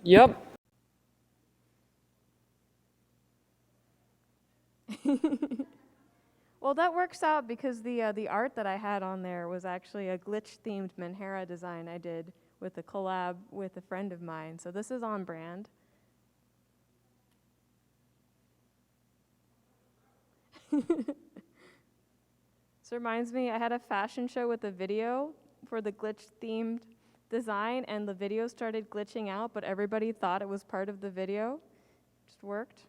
Yep. Well, that works out because the art that I had on there was actually a glitch-themed Menhera design I did with a collab with a friend of mine. So this is on brand. This reminds me, I had a fashion show with a video for the glitch-themed design, and the video started glitching out, but everybody thought it was part of the video. Just worked.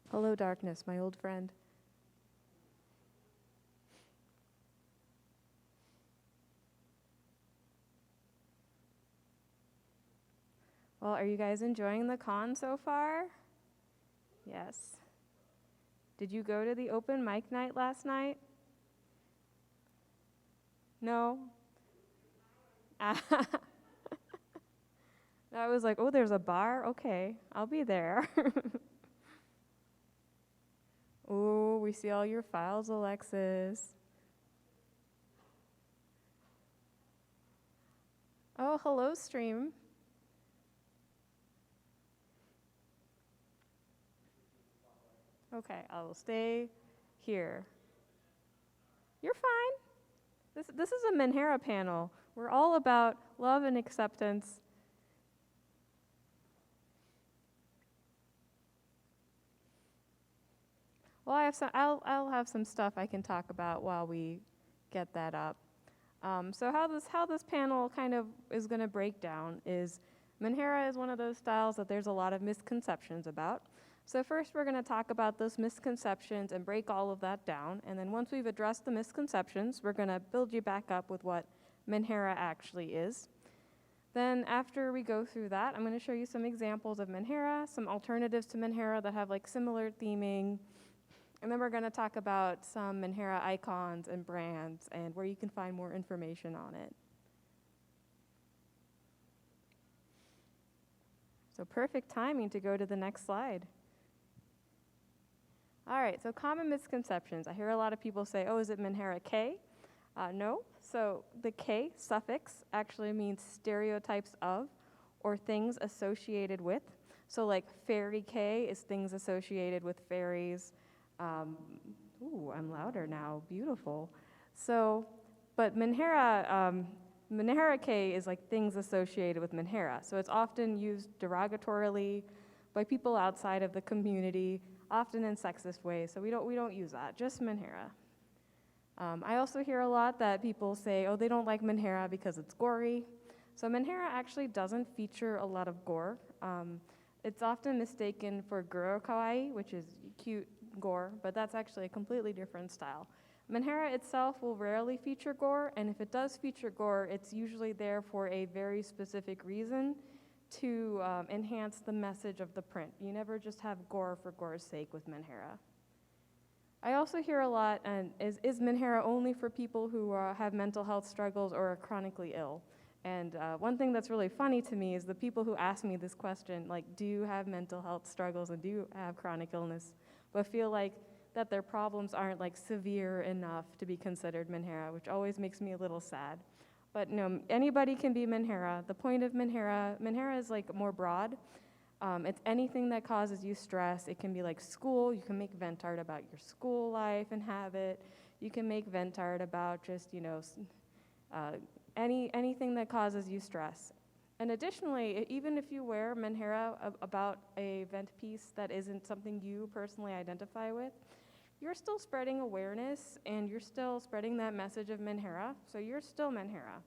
Hello, darkness, my old friend. Well, are you guys enjoying the con so far? Yes. Did you go to the open mic night last night? No? I was like, oh, there's a bar? Okay, I'll be there. Oh, we see all your files, Alexis. Oh, hello, stream. Okay, I will stay here. You're fine. This is a Menhera panel. We're all about love and acceptance. Well, I'll have some stuff I can talk about while we get that up. So how this panel kind of is going to break down is Menhera is one of those styles that there's a lot of misconceptions about. So first we're going to talk about those misconceptions and break all of that down. And then once we've addressed the misconceptions, we're going to build you back up with what Menhera actually is. Then after we go through that, I'm going to show you some examples of Menhera, some alternatives to Menhera that have like similar theming. And then we're going to talk about some Menhera icons and brands and where you can find more information on it. So perfect timing to go to the next slide. All right, so common misconceptions. I hear a lot of people say, oh, is it Menhera K? No. So the K suffix actually means stereotypes of or things associated with. So like fairy K is things associated with fairies. Ooh, I'm louder now. Beautiful. So, but Menhera K is like things associated with Menhera. So it's often used derogatorily by people outside of the community, often in sexist ways. So we don't use that. Just Menhera. I also hear a lot that people say, oh, they don't like Menhera because it's gory. So Menhera actually doesn't feature a lot of gore. It's often mistaken for Guro Kawaii, which is cute gore, but that's actually a completely different style. Menhera itself will rarely feature gore, and if it does feature gore, it's usually there for a very specific reason to enhance the message of the print. You never just have gore for gore's sake with Menhera. I also hear a lot, and is Menhera only for people who have mental health struggles or are chronically ill? And one thing that's really funny to me is the people who ask me this question, like, do you have mental health struggles and do you have chronic illness, but feel like that their problems aren't like severe enough to be considered Menhera, which always makes me a little sad. But no, anybody can be Menhera. The point of Menhera is like more broad. It's anything that causes you stress. It can be like school. You can make vent art about your school life and habit. You can make vent art about just, anything that causes you stress. And additionally, even if you wear Menhera about a vent piece that isn't something you personally identify with, you're still spreading awareness and you're still spreading that message of Menhera, so you're still Menhera.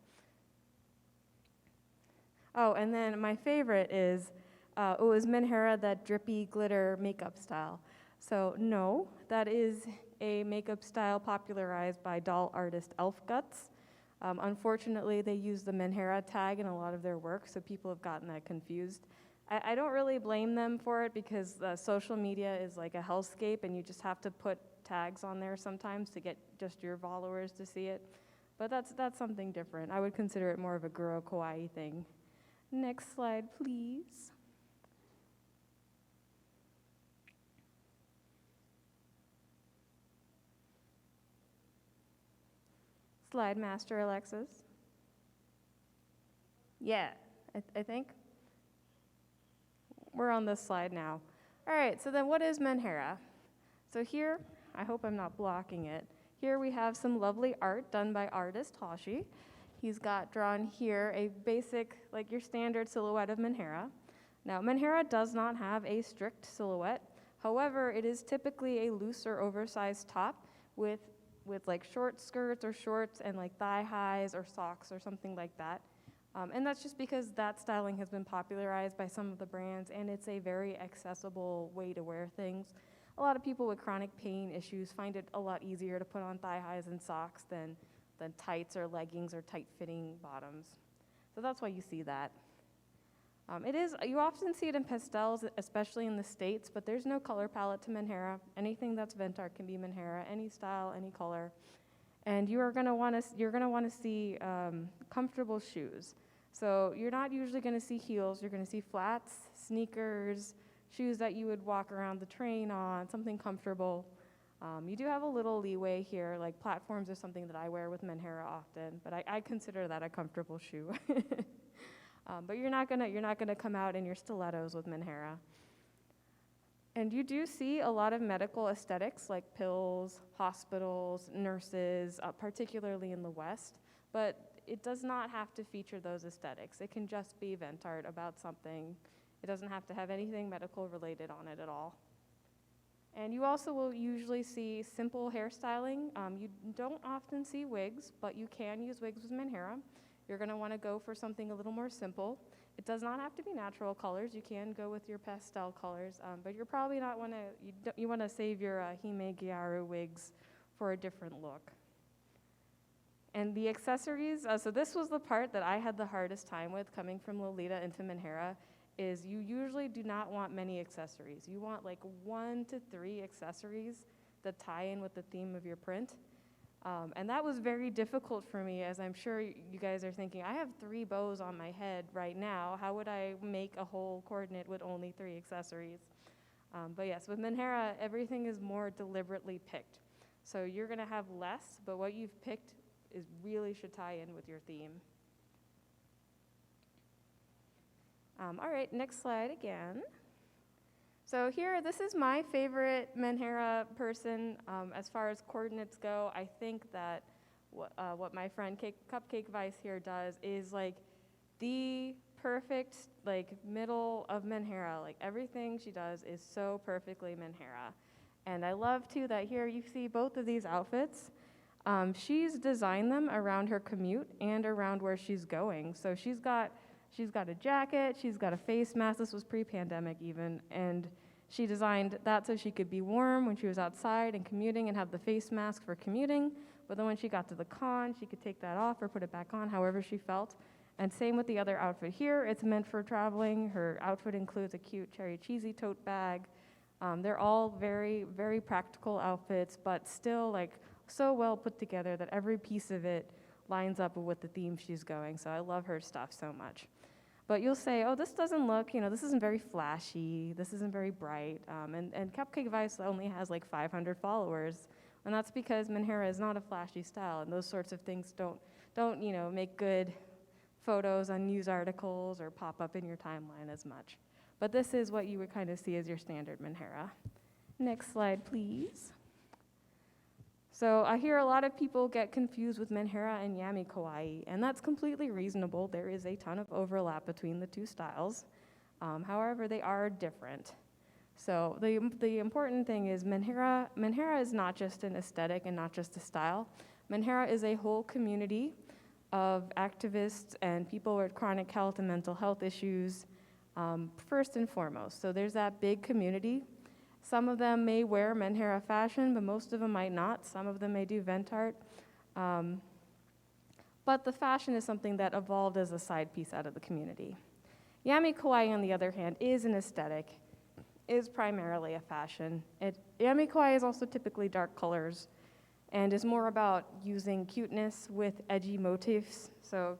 Oh, and then my favorite is, it was Menhera, that drippy glitter makeup style. So no, that is a makeup style popularized by doll artist Elf Guts. Unfortunately, they use the Menhera tag in a lot of their work, so people have gotten that confused. I don't really blame them for it because social media is like a hellscape and you just have to put tags on there sometimes to get just your followers to see it. But that's something different. I would consider it more of a Guro Kawaii thing. Next slide, please. Slide master, Alexis. Yeah, I think. We're on this slide now. All right, so then what is Menhera? So here, I hope I'm not blocking it. Here we have some lovely art done by artist Hoshi. He's got drawn here a basic, like your standard silhouette of Menhera. Now, Menhera does not have a strict silhouette. However, it is typically a looser, oversized top with like short skirts or shorts and like thigh highs or socks or something like that. And that's just because that styling has been popularized by some of the brands, and it's a very accessible way to wear things. A lot of people with chronic pain issues find it a lot easier to put on thigh highs and socks than tights or leggings or tight-fitting bottoms. So that's why you see that. You often see it in pastels, especially in the States, but there's no color palette to Menhera. Anything that's Ventart can be Menhera, any style, any color. And you're gonna wanna see comfortable shoes. So you're not usually gonna see heels, you're gonna see flats, sneakers, shoes that you would walk around the train on, something comfortable. You do have a little leeway here, like platforms are something that I wear with Menhera often, but I consider that a comfortable shoe. But you're not gonna come out in your stilettos with Menhera. And you do see a lot of medical aesthetics like pills, hospitals, nurses, particularly in the West, but it does not have to feature those aesthetics. It can just be Ventart about something. It doesn't have to have anything medical related on it at all. And you also will usually see simple hairstyling. You don't often see wigs, but you can use wigs with Menhera. You're gonna wanna go for something a little more simple. It does not have to be natural colors. You can go with your pastel colors, but you're probably not you wanna save your Hime Gyaru wigs for a different look. And the accessories, so this was the part that I had the hardest time with coming from Lolita into Menhera, is you usually do not want many accessories. You want like 1 to 3 accessories that tie in with the theme of your print. And that was very difficult for me, as I'm sure you guys are thinking, I have 3 bows on my head right now. How would I make a whole coordinate with only 3 accessories? But yes, with Menhera, everything is more deliberately picked. So you're gonna have less, but what you've picked really should tie in with your theme. All right, next slide again. So here, this is my favorite Menhera person. As far as coordinates go, I think that what my friend Cupcake Vice here does is like the perfect like middle of Menhera. Like everything she does is so perfectly Menhera. And I love too that here you see both of these outfits. She's designed them around her commute and around where she's going. So she's got a jacket, she's got a face mask. This was pre-pandemic even, and she designed that so she could be warm when she was outside and commuting and have the face mask for commuting. But then when she got to the con, she could take that off or put it back on, however she felt. And same with the other outfit here. It's meant for traveling. Her outfit includes a cute cherry cheesy tote bag. They're all very, very practical outfits, but still like so well put together that every piece of it lines up with the theme she's going. So I love her stuff so much. But you'll say, oh, this doesn't look, this isn't very flashy, this isn't very bright. And Cupcake Vice only has like 500 followers. And that's because Menhera is not a flashy style, and those sorts of things don't make good photos on news articles or pop up in your timeline as much. But this is what you would kind of see as your standard Menhera. Next slide, please. So I hear a lot of people get confused with Menhera and Yami Kawaii, and that's completely reasonable. There is a ton of overlap between the two styles. However, they are different. So the important thing is Menhera is not just an aesthetic and not just a style. Menhera is a whole community of activists and people with chronic health and mental health issues, first and foremost. So there's that big community. Some of them may wear Menhera fashion, but most of them might not. Some of them may do Ventart. But the fashion is something that evolved as a side piece out of the community. Yami Kawaii, on the other hand, is an aesthetic, is primarily a fashion. Yami Kawaii is also typically dark colors and is more about using cuteness with edgy motifs. So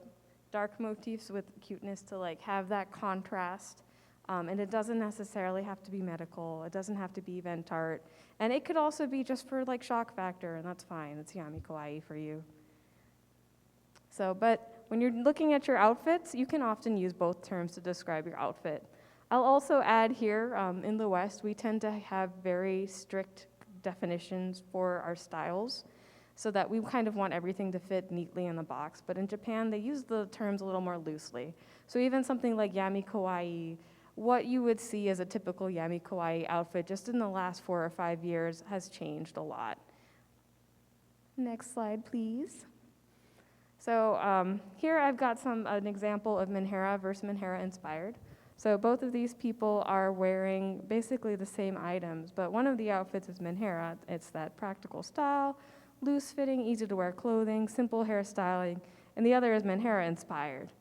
dark motifs with cuteness to like have that contrast. And it doesn't necessarily have to be medical. It doesn't have to be Ventart. And it could also be just for like shock factor, and that's fine. It's Yami Kawaii for you. So, but when you're looking at your outfits, you can often use both terms to describe your outfit. I'll also add here, in the West, we tend to have very strict definitions for our styles, so that we kind of want everything to fit neatly in the box. But in Japan, they use the terms a little more loosely. So even something like yami kawaii, what you would see as a typical yami kawaii outfit just in the last 4 or 5 years has changed a lot. Next slide, please. So here I've got an example of Menhera versus Menhera inspired. So both of these people are wearing basically the same items, but one of the outfits is Menhera. It's that practical style, loose fitting, easy to wear clothing, simple hairstyling, and the other is Menhera inspired.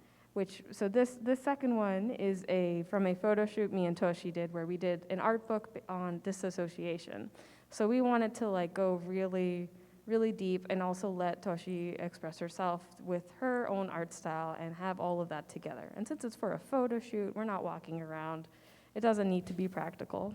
So this second one is from a photo shoot me and Toshi did, where we did an art book on disassociation. So we wanted to like go really, really deep and also let Toshi express herself with her own art style and have all of that together. And since it's for a photo shoot, we're not walking around. It doesn't need to be practical.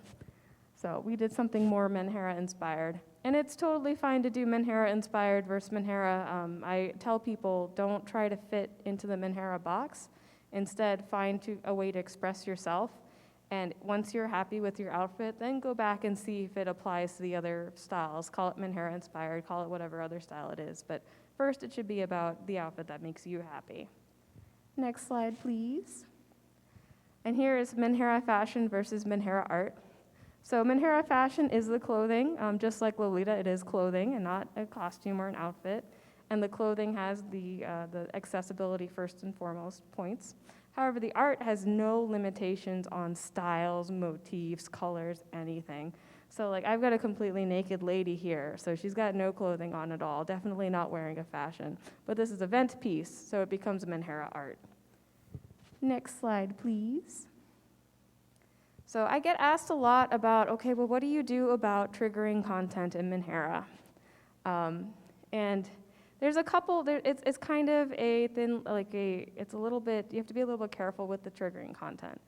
So we did something more Menhera inspired. And it's totally fine to do Menhera inspired versus Menhera. I tell people, don't try to fit into the Menhera box. Instead, find a way to express yourself. And once you're happy with your outfit, then go back and see if it applies to the other styles. Call it Menhera inspired, call it whatever other style it is. But first, it should be about the outfit that makes you happy. Next slide, please. And here is Menhera fashion versus Menhera art. So Menhera fashion is the clothing. Just like Lolita, it is clothing and not a costume or an outfit. And the clothing has the accessibility first and foremost points. However, the art has no limitations on styles, motifs, colors, anything. So like I've got a completely naked lady here, so she's got no clothing on at all, definitely not wearing a fashion. But this is a vent piece, so it becomes Menhera art. Next slide, please. So I get asked a lot about, okay, well, what do you do about triggering content in Menhera? And there's a couple, it's kind of it's a little bit, you have to be a little bit careful with the triggering content.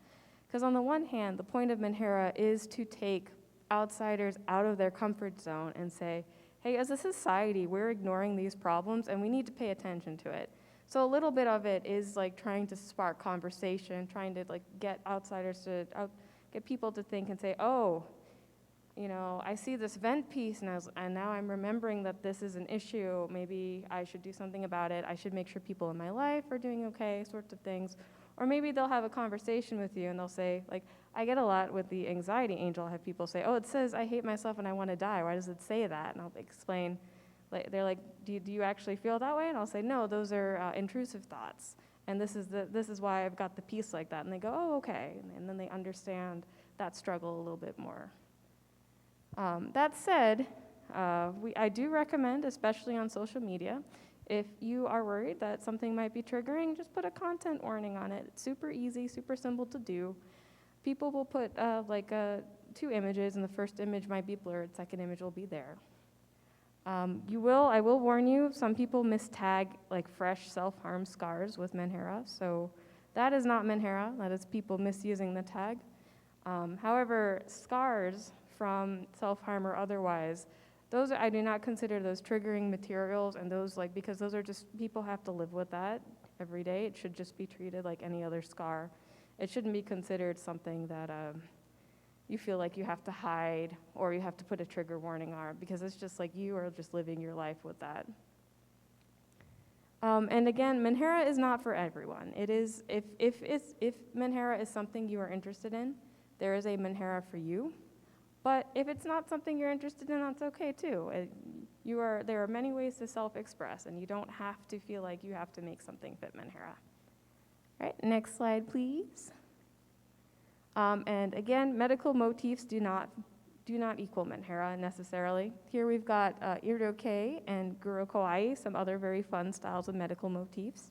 Because on the one hand, the point of Menhera is to take outsiders out of their comfort zone and say, hey, as a society, we're ignoring these problems and we need to pay attention to it. So a little bit of it is like trying to spark conversation, trying to like get outsiders to, get people to think and say, oh, you know, I see this vent piece and now I'm remembering that this is an issue. Maybe I should do something about it. I should make sure people in my life are doing okay, sorts of things. Or maybe they'll have a conversation with you and they'll say, like, I get a lot with the anxiety angel, I have people say, oh, it says I hate myself and I want to die. Why does it say that? And I'll explain, they're like, do you actually feel that way? And I'll say, no, those are intrusive thoughts. And this is why I've got the piece like that. And they go, oh, okay. And then they understand that struggle a little bit more. That said, I do recommend, especially on social media, if you are worried that something might be triggering, just put a content warning on it. It's super easy, super simple to do. People will put 2 images, and the first image might be blurred, second image will be there. I will warn you, some people mistag like fresh self-harm scars with Menhera, so that is not Menhera, that is people misusing the tag. However, scars from self-harm or otherwise, I do not consider those triggering materials, and because those are just, people have to live with that every day. It should just be treated like any other scar. It shouldn't be considered something that you feel like you have to hide or you have to put a trigger warning on, because it's just like you are just living your life with that. And again, Menhera is not for everyone. It is, if Menhera is something you are interested in, there is a Menhera for you. But if it's not something you're interested in, that's okay too. There are many ways to self-express, and you don't have to feel like you have to make something fit Menhera. All right, next slide, please. And again, medical motifs do not equal Menhera necessarily. Here we've got Iroke and Guro Kawaii, some other very fun styles of medical motifs.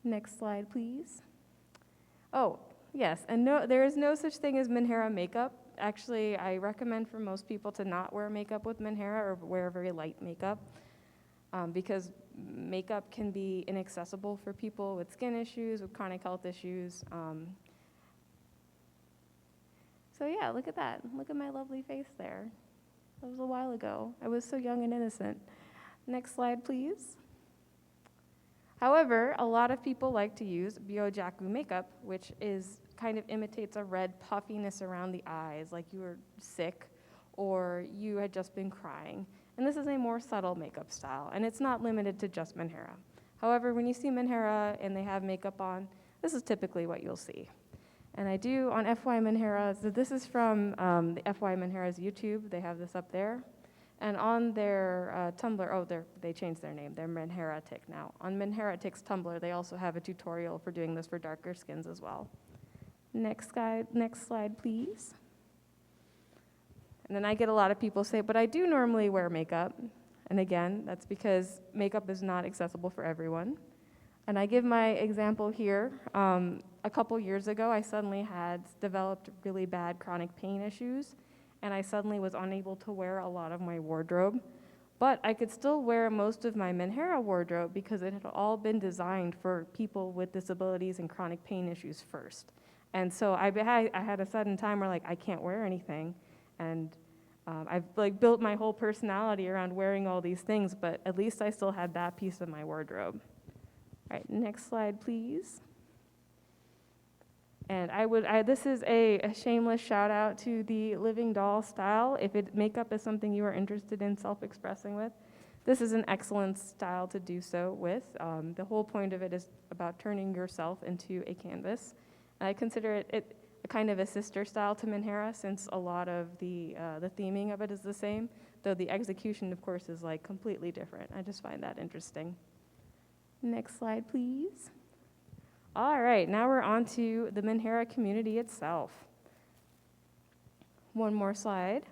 Next slide, please. Oh, yes, and no, there is no such thing as Menhera makeup. Actually, I recommend for most people to not wear makeup with Menhera or wear very light makeup, because makeup can be inaccessible for people with skin issues, with chronic health issues. So yeah, look at that. Look at my lovely face there. That was a while ago. I was so young and innocent. Next slide, please. However, a lot of people like to use Byojaku makeup, which is kind of imitates a red puffiness around the eyes, like you were sick or you had just been crying. And this is a more subtle makeup style, and it's not limited to just Menhera. However, when you see Menhera and they have makeup on, this is typically what you'll see. And I do on FY Menhera, so this is from the FY Menhera's YouTube. They have this up there. And on their Tumblr, they changed their name. They're Menheratic now. On Menheratic's Tumblr, they also have a tutorial for doing this for darker skins as well. Next slide, please. And then I get a lot of people say, but I do normally wear makeup. And again, that's because makeup is not accessible for everyone. And I give my example here. A couple years ago, I suddenly had developed really bad chronic pain issues, and I suddenly was unable to wear a lot of my wardrobe. But I could still wear most of my Menhera wardrobe because it had all been designed for people with disabilities and chronic pain issues first. And so I had a sudden time where I can't wear anything, and I've built my whole personality around wearing all these things, but at least I still had that piece of my wardrobe. All right, next slide, please. And this is a shameless shout out to the Living Doll style. If makeup is something you are interested in self-expressing with, this is an excellent style to do so with. The whole point of it is about turning yourself into a canvas. I consider it a kind of a sister style to Menhera, since a lot of the theming of it is the same, though the execution, of course, is completely different. I just find that interesting. Next slide, please. All right, now we're on to the Menhera community itself. One more slide.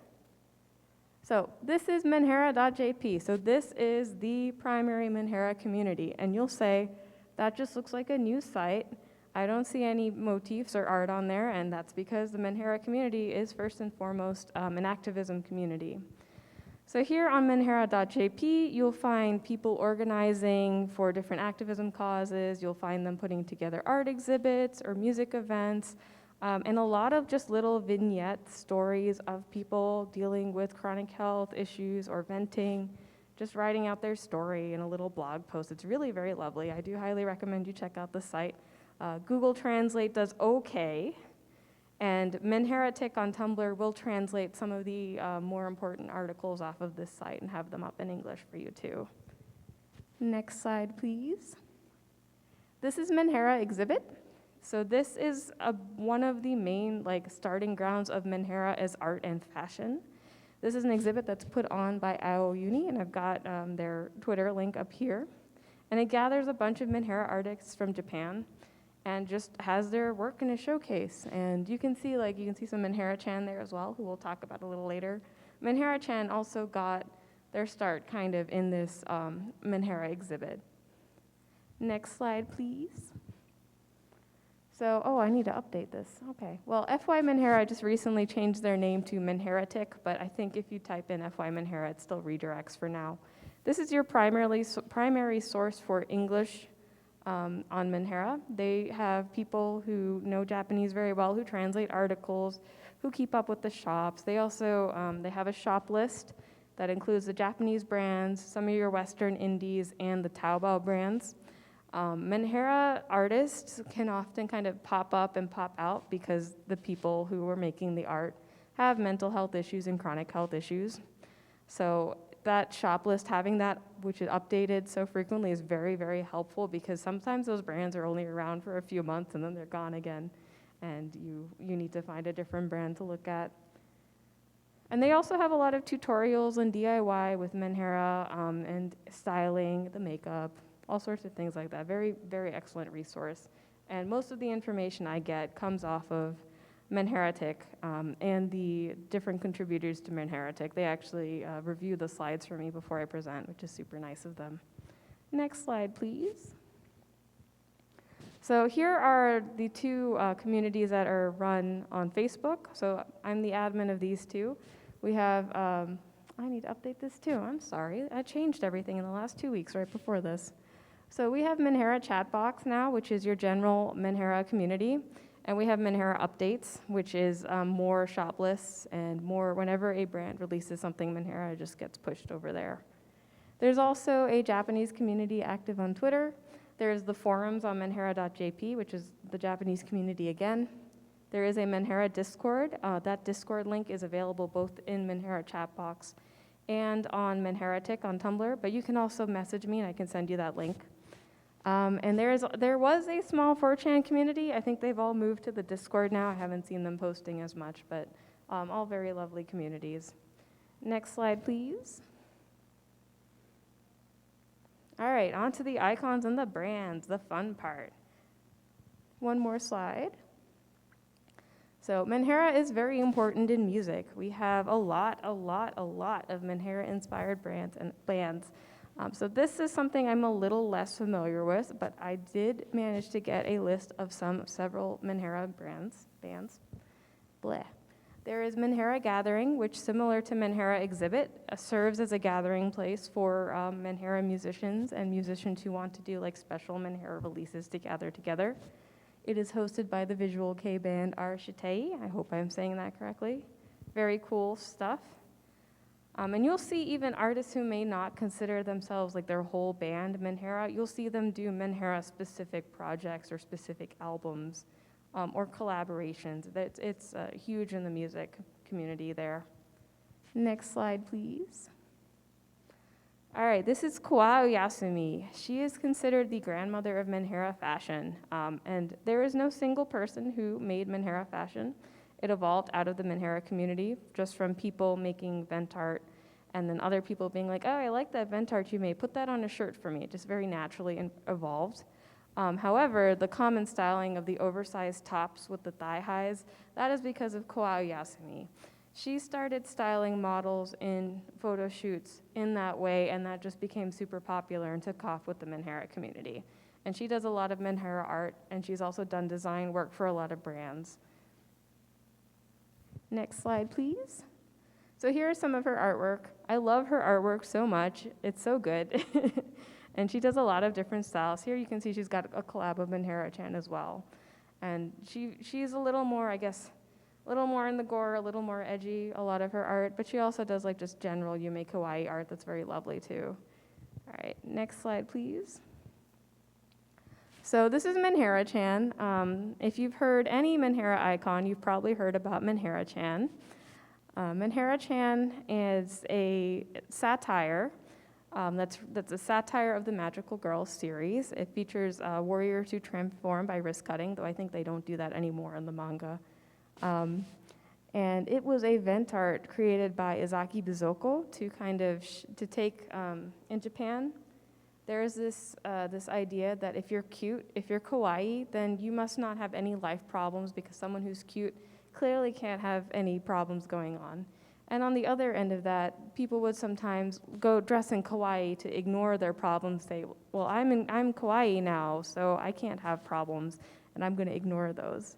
So this is menhera.jp. So this is the primary Menhera community. And you'll say, that just looks like a news site. I don't see any motifs or art on there, and that's because the Menhera community is first and foremost an activism community. So here on menhera.jp, you'll find people organizing for different activism causes. You'll find them putting together art exhibits or music events, and a lot of just little vignette stories of people dealing with chronic health issues or venting, just writing out their story in a little blog post. It's really very lovely. I do highly recommend you check out the site. Google Translate does okay. And Menheratic on Tumblr will translate some of the more important articles off of this site and have them up in English for you too. Next slide, please. This is Menhera exhibit. So this is one of the main starting grounds of Menhera as art and fashion. This is an exhibit that's put on by AO Uni, and I've got their Twitter link up here. And it gathers a bunch of Menhera artists from Japan, and just has their work in a showcase. And you can see some Menhera-chan there as well, who we'll talk about a little later. Menhera-chan also got their start kind of in this Menhera exhibit. Next slide, please. So, I need to update this. Okay, well, FY Menhera just recently changed their name to Menheratic, but I think if you type in FY Menhera, it still redirects for now. This is your primary source for English on Menhera. They have people who know Japanese very well, who translate articles, who keep up with the shops. They also they have a shop list that includes the Japanese brands, some of your Western indies, and the Taobao brands. Menhera artists can often kind of pop up and pop out because the people who are making the art have mental health issues and chronic health issues. So that shop list, having that, which is updated so frequently, is very, very helpful, because sometimes those brands are only around for a few months and then they're gone again, and you need to find a different brand to look at. And they also have a lot of tutorials and DIY with Menhera and styling, the makeup, all sorts of things like that. Very, very excellent resource. And most of the information I get comes off of Menheratic and the different contributors to Menheratic. They actually review the slides for me before I present, which is super nice of them. Next slide, please. So here are the two communities that are run on Facebook. So I'm the admin of these two. We have, I need to update this too, I'm sorry. I changed everything in the last 2 weeks right before this. So we have Menhera chat box now, which is your general Menhera community. And we have Menhera updates, which is more shop lists and more whenever a brand releases something, Menhera just gets pushed over there. There's also a Japanese community active on Twitter. There's the forums on menhera.jp, which is the Japanese community again. There is a Menhera Discord. That Discord link is available both in Menhera chat box and on Menheratic on Tumblr, but you can also message me and I can send you that link. And there was a small 4chan community. I think they've all moved to the Discord now. I haven't seen them posting as much, but all very lovely communities. Next slide, please. All right, on to the icons and the brands, the fun part. One more slide. So Menhera is very important in music. We have a lot of Menhera-inspired brands and bands. So this is something I'm a little less familiar with, but I did manage to get a list of several Menhera bands. Bleh. There is Menhera Gathering, which, similar to Menhera Exhibit, serves as a gathering place for Menhera musicians and musicians who want to do like special Menhera releases to gather together. It is hosted by the visual K band Arshitei. I hope I'm saying that correctly. Very cool stuff. And you'll see even artists who may not consider themselves like their whole band Menhera, you'll see them do Menhera-specific projects or specific albums or collaborations. It's huge in the music community there. Next slide, please. All right, this is Kawao Yasumi. She is considered the grandmother of Menhera fashion, and there is no single person who made Menhera fashion. It evolved out of the Menhera community, just from people making vent art, and then other people being like, oh, I like that vent art you made, put that on a shirt for me. It just very naturally evolved. However, the common styling of the oversized tops with the thigh highs, that is because of Kawao Yasumi. She started styling models in photo shoots in that way, and that just became super popular and took off with the Menhera community. And she does a lot of Menhera art, and she's also done design work for a lot of brands. Next slide, please. So here is some of her artwork. I love her artwork so much. It's so good. And she does a lot of different styles. Here you can see she's got a collab with Menhera-chan as well. And she's a little more, I guess, a little more in the gore, a little more edgy, a lot of her art, but she also does like just general yume kawaii art that's very lovely too. All right, next slide, please. So this is Menhera-chan. If you've heard any Menhera icon, you've probably heard about Menhera-chan. Menhera-chan is a satire. That's a satire of the Magical Girls series. It features warriors who transform by wrist cutting, though I think they don't do that anymore in the manga. And it was a vent art created by Izaki Bizoko to kind of to take in Japan. There's this idea that if you're cute, if you're kawaii, then you must not have any life problems because someone who's cute clearly can't have any problems going on. And on the other end of that, people would sometimes go dress in kawaii to ignore their problems, say, well, I'm kawaii now, so I can't have problems, and I'm going to ignore those.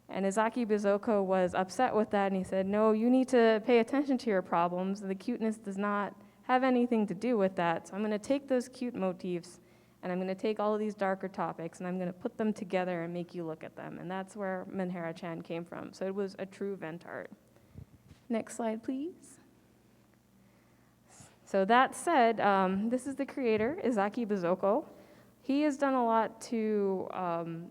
And Izaki Bizoko was upset with that, and he said, no, you need to pay attention to your problems. The cuteness does not have anything to do with that. So I'm going to take those cute motifs, and I'm going to take all of these darker topics, and I'm going to put them together and make you look at them. And that's where Menhera-chan came from. So it was a true vent art. Next slide, please. So that said, this is the creator, Izaki Bizoko. He has done a lot to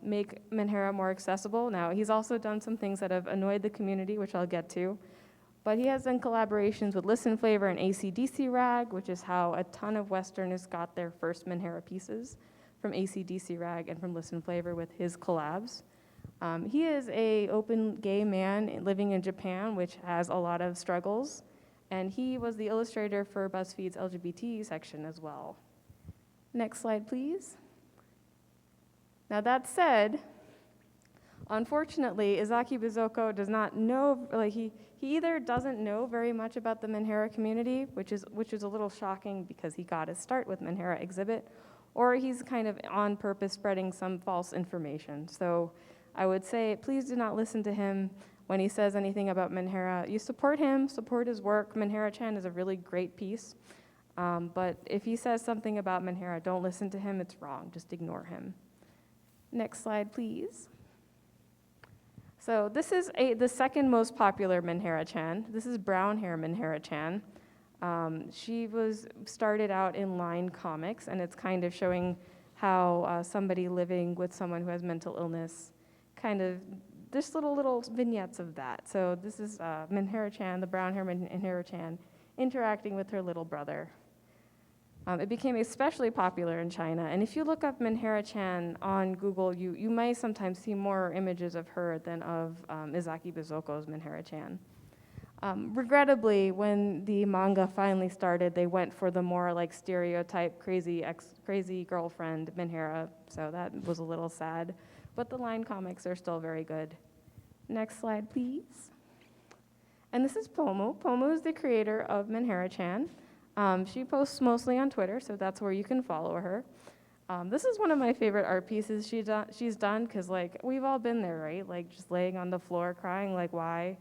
make Menhera more accessible. Now, he's also done some things that have annoyed the community, which I'll get to. But he has done collaborations with Listen Flavor and AC/DC Rag, which is how a ton of Westerners got their first Menhera pieces, from AC/DC Rag and from Listen Flavor with his collabs. He is an open gay man living in Japan, which has a lot of struggles. And he was the illustrator for BuzzFeed's LGBT section as well. Next slide, please. Now that said, unfortunately, Izaki Bizoko does not know, like he either doesn't know very much about the Menhera community, which is a little shocking because he got his start with Menhera Exhibit, or he's kind of on purpose spreading some false information. So I would say, please do not listen to him when he says anything about Menhera. You support him, support his work. Menhera-chan is a really great piece. But if he says something about Menhera, don't listen to him, it's wrong, just ignore him. Next slide, please. So this is the second most popular Menhera-chan. This is brown hair Menhera-chan. She started out in Line Comics, and it's kind of showing how somebody living with someone who has mental illness, kind of just little vignettes of that. So this is Menhera-chan, the brown-haired Menhera-chan, interacting with her little brother. It became especially popular in China, and if you look up Menhera-chan on Google, you may sometimes see more images of her than of Izaki Bizoko's Menhera-chan. Regrettably, when the manga finally started, they went for the more like stereotype crazy girlfriend Menhera, so that was a little sad. But the line comics are still very good. Next slide, please. And this is Pomu. Pomu is the creator of Menhera-chan. She posts mostly on Twitter, so that's where you can follow her. This is one of my favorite art pieces she's done, because like we've all been there, right? Like just laying on the floor crying, like why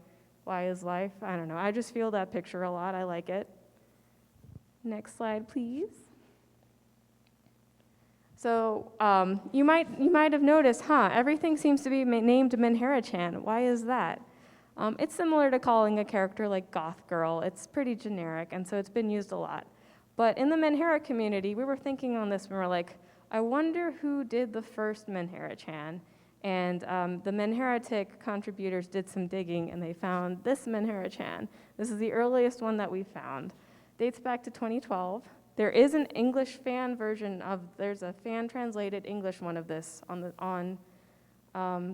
is life? I don't know. I just feel that picture a lot. I like it. Next slide, please. So you might have noticed, everything seems to be named Menhera-chan. Why is that? It's similar to calling a character like Goth Girl. It's pretty generic, and so it's been used a lot. But in the Menhera community, we were thinking on this, and we were like, I wonder who did the first Menhera-chan. And the Menhera-tic contributors did some digging, and they found this Menhera-chan. This is the earliest one that we found. Dates back to 2012. There is an English fan version there's a fan-translated English one of this on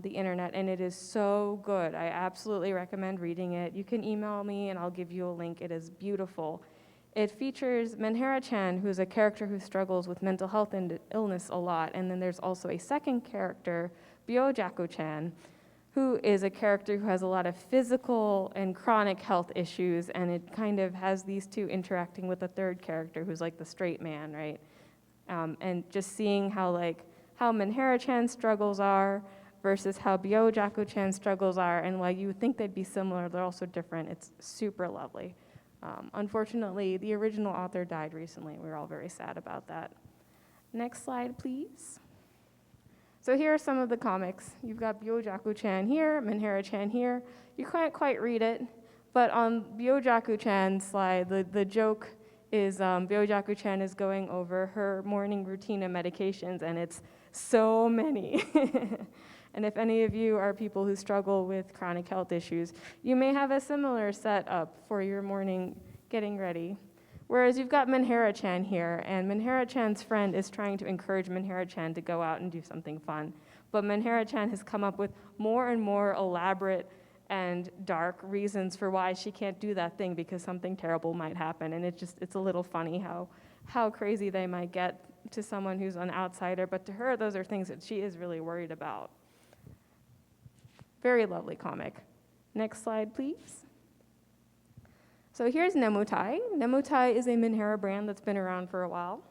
the internet, and it is so good. I absolutely recommend reading it. You can email me, and I'll give you a link. It is beautiful. It features Menhera-chan, who's a character who struggles with mental health and illness a lot, and then there's also a second character, Byojaku-chan, who is a character who has a lot of physical and chronic health issues, and it kind of has these two interacting with a third character who's like the straight man, right? And just seeing how Menhera-chan's struggles are versus how Byojaku-chan's struggles are, and while you would think they'd be similar, they're also different. It's super lovely. Unfortunately, the original author died recently. We're all very sad about that. Next slide, please. So here are some of the comics. You've got Byojaku-chan here, Menhera-chan here. You can't quite read it, but on Byojaku-chan's slide, the joke is Byojaku-chan is going over her morning routine of medications, and it's so many. And if any of you are people who struggle with chronic health issues, you may have a similar setup for your morning getting ready. Whereas you've got Menhera-chan here, and Menhera-chan's friend is trying to encourage Menhera-chan to go out and do something fun. But Menhera-chan has come up with more and more elaborate and dark reasons for why she can't do that thing because something terrible might happen. And it's a little funny how crazy they might get to someone who's an outsider, but to her, those are things that she is really worried about. Very lovely comic. Next slide, please. So here's Nemutai. Nemutai is a Menhera brand that's been around for a while.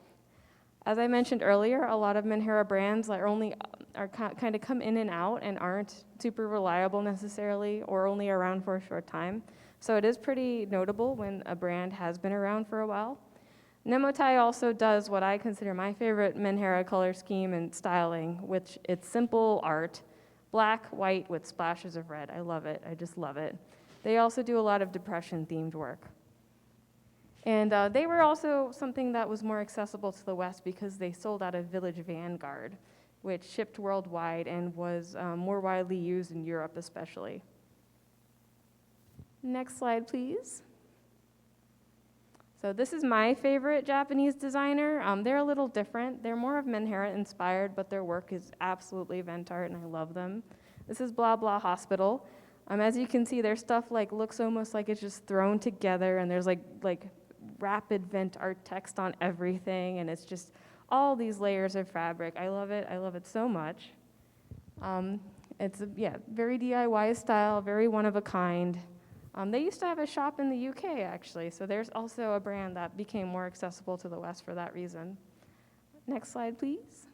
As I mentioned earlier, a lot of Menhera brands are kind of come in and out and aren't super reliable necessarily, or only around for a short time. So it is pretty notable when a brand has been around for a while. Nemutai also does what I consider my favorite Menhera color scheme and styling, which it's simple art, black, white with splashes of red. I love it. I just love it. They also do a lot of depression-themed work. And they were also something that was more accessible to the West because they sold out of Village Vanguard, which shipped worldwide and was more widely used in Europe especially. Next slide, please. So this is my favorite Japanese designer. They're a little different. They're more of Menhera inspired, but their work is absolutely vent art, and I love them. This is Blah Blah Hospital. As you can see, their stuff looks almost like it's just thrown together, and there's like rapid vent art text on everything, and it's just all these layers of fabric. I love it. I love it so much. It's very DIY style, very one of a kind. They used to have a shop in the UK, actually, so there's also a brand that became more accessible to the West for that reason. Next slide, please.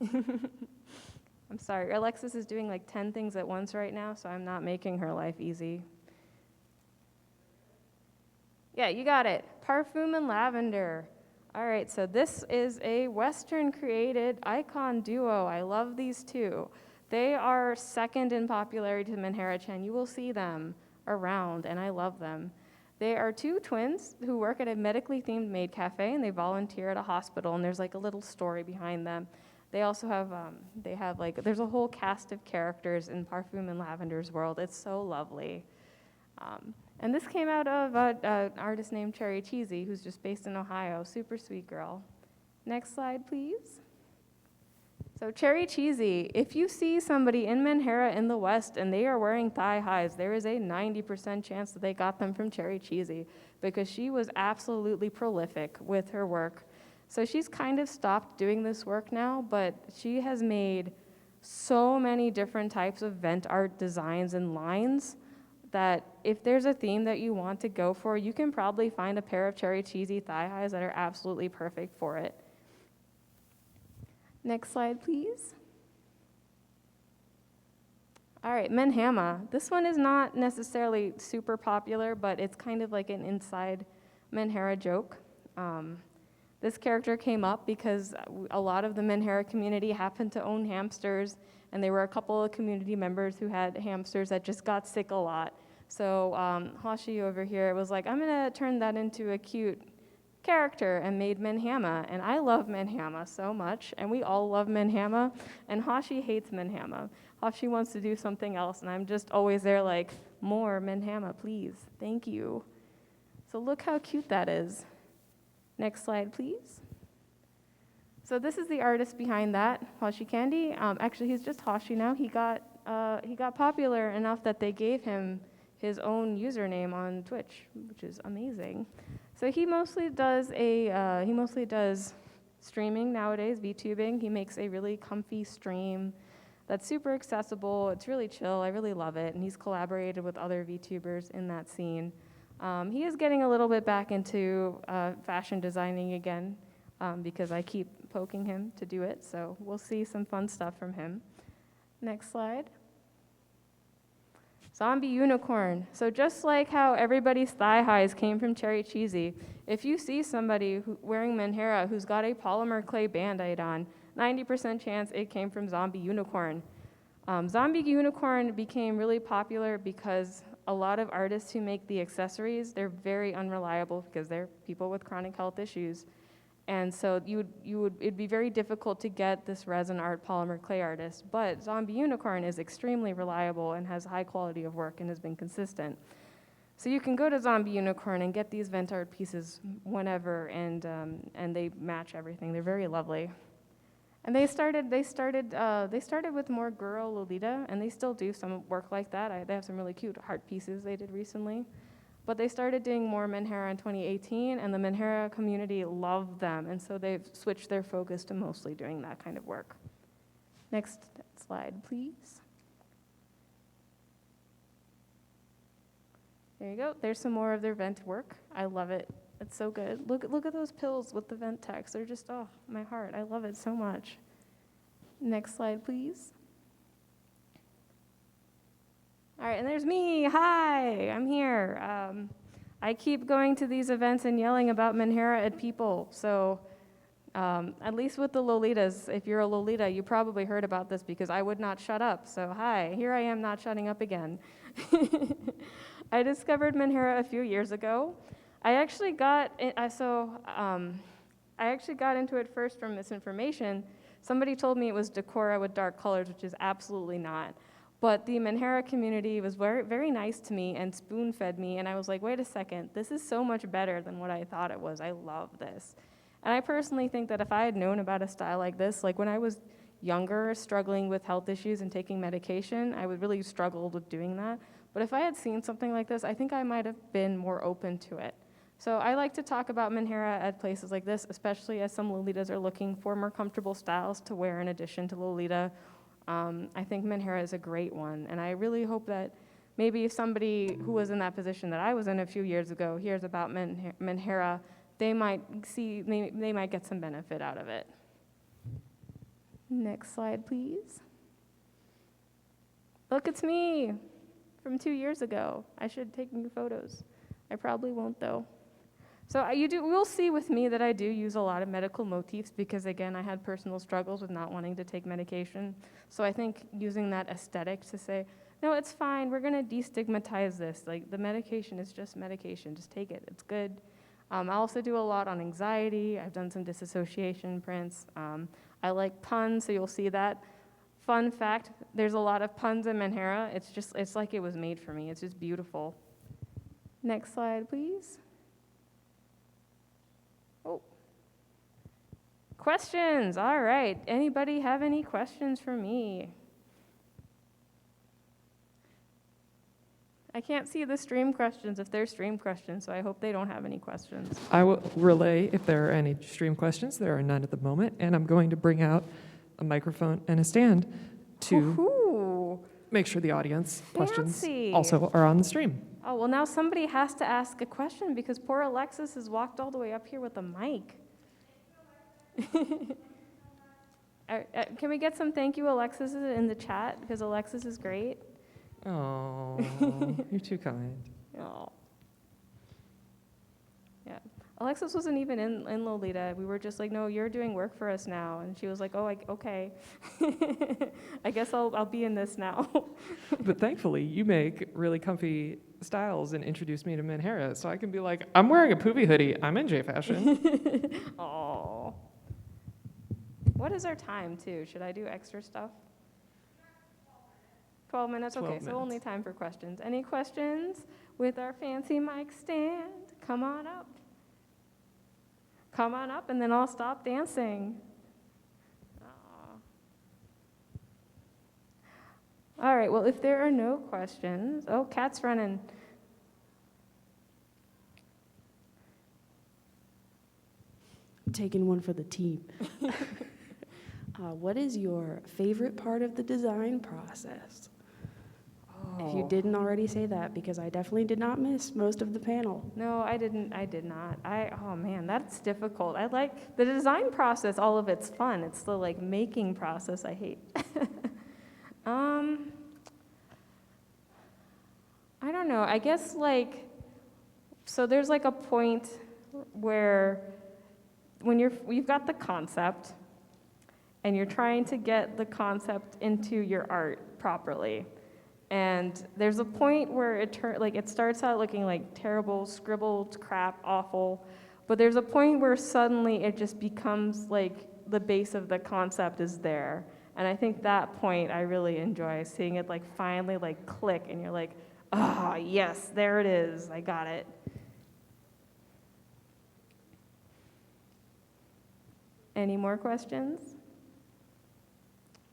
I'm sorry, Alexis is doing like 10 things at once right now, so I'm not making her life easy. Yeah, you got it. Parfum and lavender. All right, so this is a Western-created icon duo. I love these two. They are second in popularity to Menhera-chan. You will see them around, and I love them. They are two twins who work at a medically themed maid cafe, and they volunteer at a hospital, and there's like a little story behind them. They also have, there's a whole cast of characters in Parfum and Lavender's world. It's so lovely. And this came out of an artist named Cherry Cheesy, who's just based in Ohio. Super sweet girl. Next slide, please. So Cherry Cheesy, if you see somebody in Menhera in the West and they are wearing thigh highs, there is a 90% chance that they got them from Cherry Cheesy, because she was absolutely prolific with her work. So she's kind of stopped doing this work now, but she has made so many different types of vent art designs and lines that if there's a theme that you want to go for, you can probably find a pair of Cherry Cheesy thigh highs that are absolutely perfect for it. Next slide, please. All right, Menhama. This one is not necessarily super popular, but it's kind of like an inside Menhera joke. This character came up because a lot of the Menhera community happened to own hamsters, and there were a couple of community members who had hamsters that just got sick a lot. So Hashi over here was like, I'm gonna turn that into a cute character, and made Menhama. And I love Menhama so much, and we all love Menhama, and Hashi hates Menhama. Hashi wants to do something else, and I'm just always there like, more Menhama, please, thank you. So look how cute that is. Next slide, please. So this is the artist behind that, Hashi Candy. Actually, he's just Hashi now. He got popular enough that they gave him his own username on Twitch, which is amazing. So he mostly does streaming nowadays, VTubing. He makes a really comfy stream that's super accessible. It's really chill. I really love it. And he's collaborated with other VTubers in that scene. He is getting a little bit back into fashion designing again, because I keep poking him to do it. So we'll see some fun stuff from him. Next slide. Zombie unicorn. So just like how everybody's thigh highs came from Cherry Cheesy, if you see somebody wearing Menhera who's got a polymer clay band-aid on, 90% chance it came from zombie unicorn. Zombie unicorn became really popular because a lot of artists who make the accessories, they're very unreliable because they're people with chronic health issues. And so it'd be very difficult to get this resin art polymer clay artist, but Zombie Unicorn is extremely reliable and has high quality of work and has been consistent. So you can go to Zombie Unicorn and get these vent art pieces whenever, and they match everything. They're very lovely. And they started with more girl Lolita, and they still do some work like that. They have some really cute heart pieces they did recently. But they started doing more Menhera in 2018, and the Menhera community loved them, and so they've switched their focus to mostly doing that kind of work. Next slide, please. There you go. There's some more of their vent work. I love it. It's so good. Look at those pills with the vent text. They're just, oh, my heart. I love it so much. Next slide, please. All right, and there's me. Hi, I'm here. I keep going to these events and yelling about Menhera at people. So at least with the Lolitas, if you're a Lolita, you probably heard about this because I would not shut up. So hi, here I am not shutting up again. I discovered Menhera a few years ago. I actually got into it first from misinformation. Somebody told me it was decora with dark colors, which is absolutely not. But the Menhera community was very, very nice to me and spoon-fed me, and I was like, wait a second, this is so much better than what I thought it was. I love this. And I personally think that if I had known about a style like this, like when I was younger, struggling with health issues and taking medication, I would really struggle with doing that. But if I had seen something like this, I think I might have been more open to it. So I like to talk about Menhera at places like this, especially as some Lolitas are looking for more comfortable styles to wear in addition to Lolita. I think Menhera is a great one, and I really hope that maybe if somebody who was in that position that I was in a few years ago hears about Menhera, they might get some benefit out of it. Next slide, please. Look, it's me from 2 years ago. I should take new photos. I probably won't, though. So we'll see with me that I do use a lot of medical motifs because, again, I had personal struggles with not wanting to take medication. So I think using that aesthetic to say, No, it's fine. We're going to destigmatize this. Like, the medication is just medication. Just take it. It's good. I also do a lot on anxiety. I've done some disassociation prints. I like puns, so you'll see that. Fun fact, there's a lot of puns in Menhera. It's like it was made for me. It's just beautiful. Next slide, please. Oh. Questions. All right. Anybody have any questions for me? I can't see the stream questions if they're stream questions, so I hope they don't have any questions. I will relay if there are any stream questions. There are none at the moment, and I'm going to bring out a microphone and a stand to Woohoo! make sure the audience questions Fancy. also are on the stream. Oh, well, now somebody has to ask a question because poor Alexis has walked all the way up here with a mic. Can we get some thank you Alexis in the chat? Because Alexis is great. Oh, you're too kind. Oh. Yeah. Alexis wasn't even in Lolita. We were just like, no, you're doing work for us now. And she was like, oh, okay. I guess I'll be in this now. But thankfully, you make really comfy styles and introduce me to Menhera, so I can be like, I'm wearing a Puvithel hoodie. I'm in J fashion. Oh. What is our time, too? Should I do extra stuff? 12 minutes? 12 Okay, so minutes. only time for questions. Any questions with our fancy mic stand? Come on up. Come on up, and then I'll stop dancing. Aw. All right, well, if there are no questions, oh, Kat's running. I'm taking one for the team. What is your favorite part of the design process? If you didn't already say that, because I definitely did not miss most of the panel. No, I did not. Oh man, that's difficult. I like the design process, all of it's fun. It's the like making process I hate. I don't know, I guess like, so there's like a point where when you've got the concept and you're trying to get the concept into your art properly. And there's a point where it starts out looking like terrible, scribbled crap, awful. But there's a point where suddenly it just becomes like the base of the concept is there. And I think that point I really enjoy, seeing it like finally like click and you're like, ah, yes, there it is, I got it. Any more questions?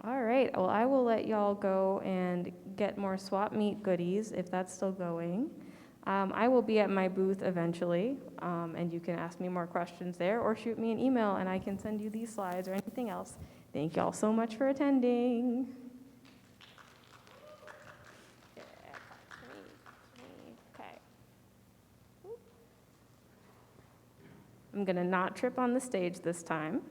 All right, well, I will let y'all go and get more swap meet goodies if that's still going. I will be at my booth eventually, and you can ask me more questions there or shoot me an email and I can send you these slides or anything else. Thank y'all so much for attending. Okay. I'm gonna not trip on the stage this time.